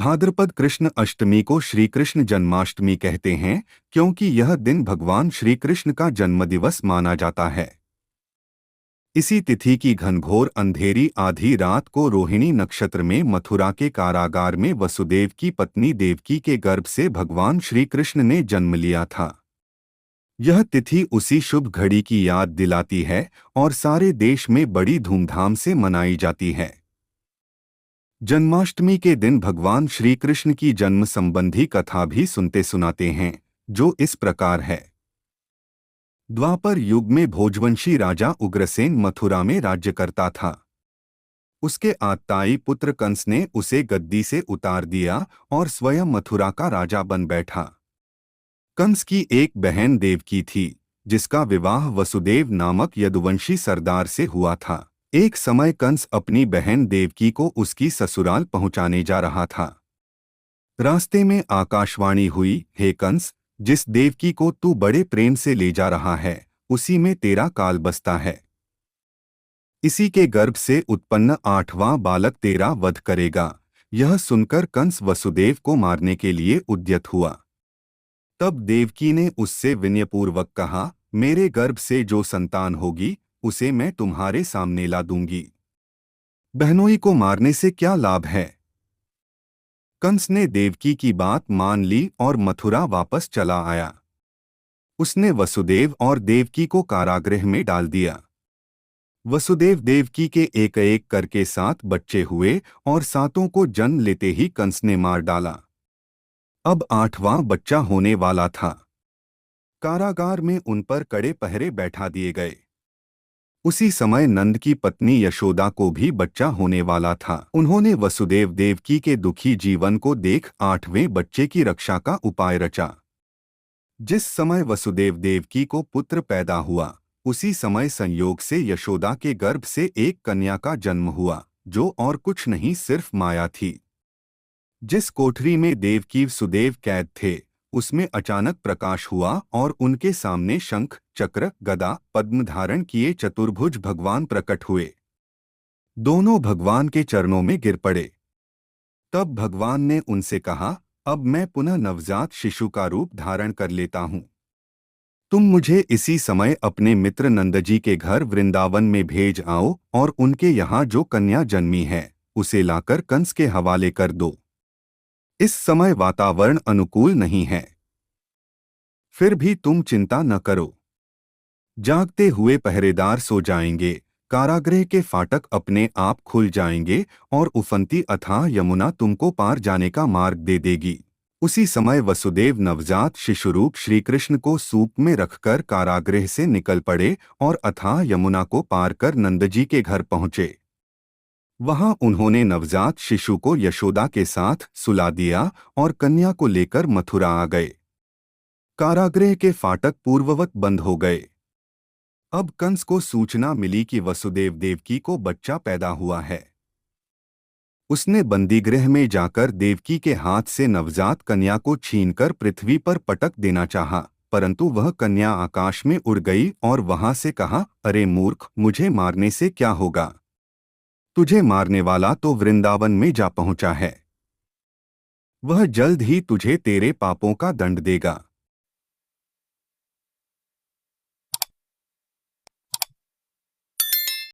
भाद्रपद कृष्ण अष्टमी को श्री कृष्ण जन्माष्टमी कहते हैं, क्योंकि यह दिन भगवान श्री कृष्ण का जन्मदिवस माना जाता है। इसी तिथि की घनघोर अंधेरी आधी रात को रोहिणी नक्षत्र में मथुरा के कारागार में वसुदेव की पत्नी देवकी के गर्भ से भगवान श्री कृष्ण ने जन्म लिया था। यह तिथि उसी शुभ घड़ी की याद दिलाती है और सारे देश में बड़ी धूमधाम से मनाई जाती है। जन्माष्टमी के दिन भगवान श्री कृष्ण की जन्म संबंधी कथा भी सुनते सुनाते हैं, जो इस प्रकार है। द्वापर युग में भोजवंशी राजा उग्रसेन मथुरा में राज्य करता था। उसके आत्ताई पुत्र कंस ने उसे गद्दी से उतार दिया और स्वयं मथुरा का राजा बन बैठा। कंस की एक बहन देवकी थी, जिसका विवाह वसुदेव नामक यदुवंशी सरदार से हुआ था। एक समय कंस अपनी बहन देवकी को उसकी ससुराल पहुंचाने जा रहा था। रास्ते में आकाशवाणी हुई, हे कंस, जिस देवकी को तू बड़े प्रेम से ले जा रहा है, उसी में तेरा काल बसता है। इसी के गर्भ से उत्पन्न 8वां बालक तेरा वध करेगा। यह सुनकर कंस वसुदेव को मारने के लिए उद्यत हुआ। तब देवकी ने उससे विनयपूर्वक कहा, मेरे गर्भ से जो संतान होगी उसे मैं तुम्हारे सामने ला दूंगी। बहनोई को मारने से क्या लाभ है? कंस ने देवकी की बात मान ली और मथुरा वापस चला आया। उसने वसुदेव और देवकी को कारागृह में डाल दिया। वसुदेव देवकी के एक एक करके 7 बच्चे हुए और 7 को जन्म लेते ही कंस ने मार डाला। अब 8वां बच्चा होने वाला था। कारागार में उन पर कड़े पहरे बैठा दिए गए। उसी समय नंद की पत्नी यशोदा को भी बच्चा होने वाला था। उन्होंने वसुदेव देवकी के दुखी जीवन को देख 8वें बच्चे की रक्षा का उपाय रचा। जिस समय वसुदेव देवकी को पुत्र पैदा हुआ, उसी समय संयोग से यशोदा के गर्भ से एक कन्या का जन्म हुआ, जो और कुछ नहीं सिर्फ माया थी। जिस कोठरी में देवकी सुदेव कैद थे, उसमें अचानक प्रकाश हुआ और उनके सामने शंख, चक्र, गदा, पद्म धारण किए चतुर्भुज भगवान प्रकट हुए। दोनों भगवान के चरणों में गिर पड़े। तब भगवान ने उनसे कहा, अब मैं पुनः नवजात शिशु का रूप धारण कर लेता हूँ। तुम मुझे इसी समय अपने मित्र नंदजी के घर वृंदावन में भेज आओ और उनके यहाँ जो कन्या जन्मी है, उसे लाकर कंस के हवाले कर दो। इस समय वातावरण अनुकूल नहीं है। फिर भी तुम चिंता न करो। जागते हुए पहरेदार सो जाएंगे, कारागृह के फाटक अपने आप खुल जाएंगे और उफनती अथाह यमुना तुमको पार जाने का मार्ग दे देगी। उसी समय वसुदेव नवजात शिशुरूप श्रीकृष्ण को सूप में रखकर कारागृह से निकल पड़े और अथाह यमुना को पार कर नंदजी के घर पहुंचे। वहां उन्होंने नवजात शिशु को यशोदा के साथ सुला दिया और कन्या को लेकर मथुरा आ गए। कारागृह के फाटक पूर्ववत बंद हो गए। अब कंस को सूचना मिली कि वसुदेव देवकी को बच्चा पैदा हुआ है। उसने बंदीगृह में जाकर देवकी के हाथ से नवजात कन्या को छीनकर पृथ्वी पर पटक देना चाहा, परंतु वह कन्या आकाश में उड़ गई और वहां से कहा, अरे मूर्ख, मुझे मारने से क्या होगा? तुझे मारने वाला तो वृंदावन में जा पहुंचा है। वह जल्द ही तुझे तेरे पापों का दंड देगा।